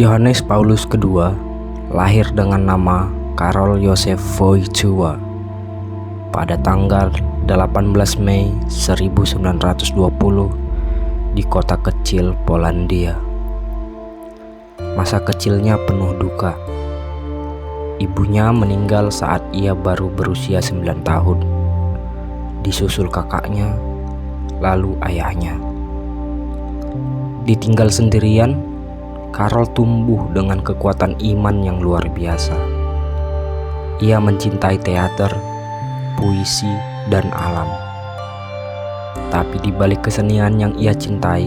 Yohanes Paulus II lahir dengan nama Karol Józef Wojtyła pada tanggal 18 Mei 1920 di kota kecil Polandia. Masa kecilnya penuh duka. Ibunya meninggal saat ia baru berusia 9 tahun, disusul kakaknya, lalu ayahnya. Ditinggal sendirian, Karol tumbuh dengan kekuatan iman yang luar biasa. Ia mencintai teater, puisi, dan alam. Tapi di balik kesenian yang ia cintai,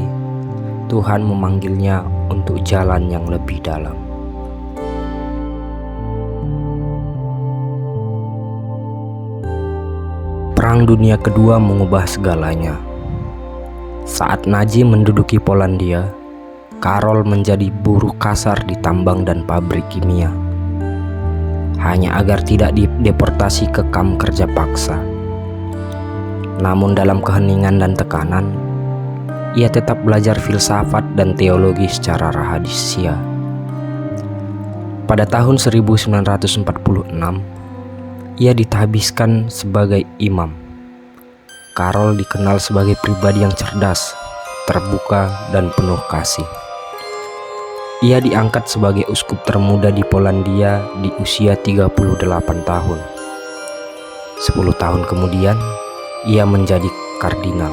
Tuhan memanggilnya untuk jalan yang lebih dalam. Perang Dunia Kedua mengubah segalanya. Saat Nazi menduduki Polandia, Karol menjadi buruh kasar di tambang dan pabrik kimia, hanya agar tidak dideportasi ke kamp kerja paksa. Namun dalam keheningan dan tekanan, ia tetap belajar filsafat dan teologi secara rahasia. Pada tahun 1946, ia ditahbiskan sebagai imam. Karol dikenal sebagai pribadi yang cerdas, terbuka, dan penuh kasih. Ia diangkat sebagai uskup termuda di Polandia di usia 38 tahun. 10 tahun kemudian, ia menjadi kardinal.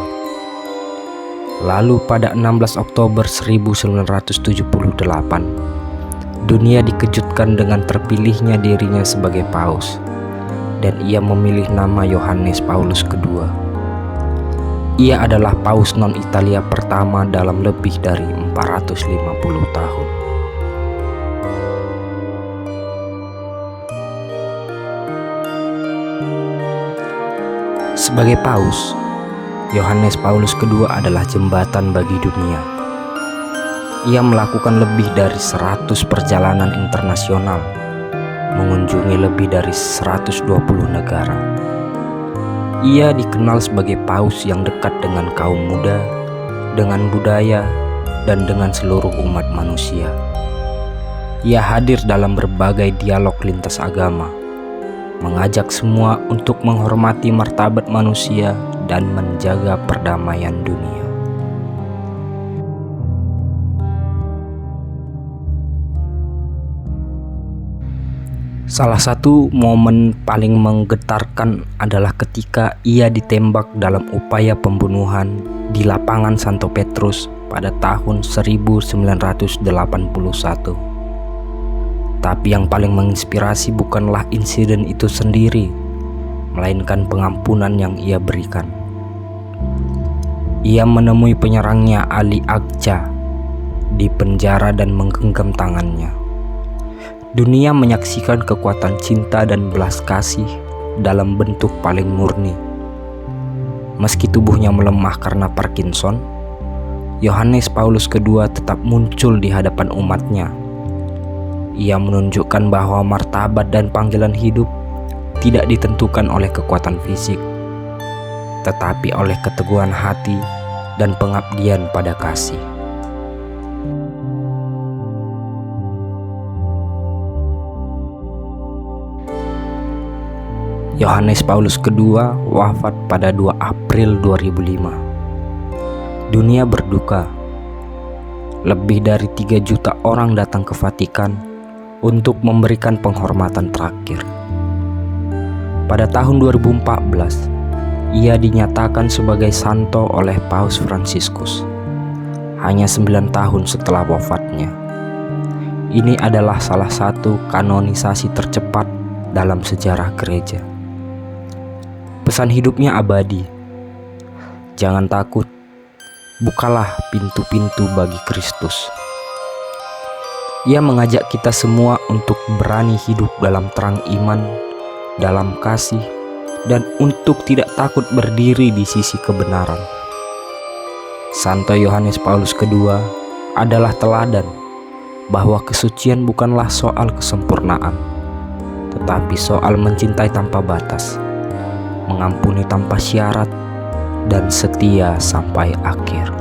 Lalu pada 16 Oktober 1978, dunia dikejutkan dengan terpilihnya dirinya sebagai paus, dan ia memilih nama Yohanes Paulus II. Ia adalah paus non-Italia pertama dalam lebih dari 450 tahun. Sebagai paus, Yohanes Paulus II adalah jembatan bagi dunia. Ia melakukan lebih dari 100 perjalanan internasional, mengunjungi lebih dari 120 negara. Ia dikenal sebagai paus yang dekat dengan kaum muda, dengan budaya, dan dengan seluruh umat manusia. Ia hadir dalam berbagai dialog lintas agama, mengajak semua untuk menghormati martabat manusia dan menjaga perdamaian dunia. Salah satu momen paling menggetarkan adalah ketika ia ditembak dalam upaya pembunuhan di lapangan Santo Petrus pada tahun 1981. Tapi yang paling menginspirasi bukanlah insiden itu sendiri, melainkan pengampunan yang ia berikan. Ia menemui penyerangnya Ali Agca di penjara dan menggenggam tangannya. Dunia menyaksikan kekuatan cinta dan belas kasih dalam bentuk paling murni. Meski tubuhnya melemah karena Parkinson, Yohanes Paulus II tetap muncul di hadapan umatnya. Ia menunjukkan bahwa martabat dan panggilan hidup tidak ditentukan oleh kekuatan fisik, tetapi oleh keteguhan hati dan pengabdian pada kasih. Yohanes Paulus II wafat pada 2 April 2005. Dunia berduka. Lebih dari 3 juta orang datang ke Vatikan untuk memberikan penghormatan terakhir. Pada tahun 2014, ia dinyatakan sebagai santo oleh Paus Fransiskus, hanya 9 tahun setelah wafatnya. Ini adalah salah satu kanonisasi tercepat dalam sejarah gereja. Pesan hidupnya abadi. Jangan takut, bukalah pintu-pintu bagi Kristus. Ia mengajak kita semua untuk berani hidup dalam terang iman, dalam kasih, dan untuk tidak takut berdiri di sisi kebenaran. Santo Yohanes Paulus II adalah teladan bahwa kesucian bukanlah soal kesempurnaan, tetapi soal mencintai tanpa batas, mengampuni tanpa syarat, dan setia sampai akhir.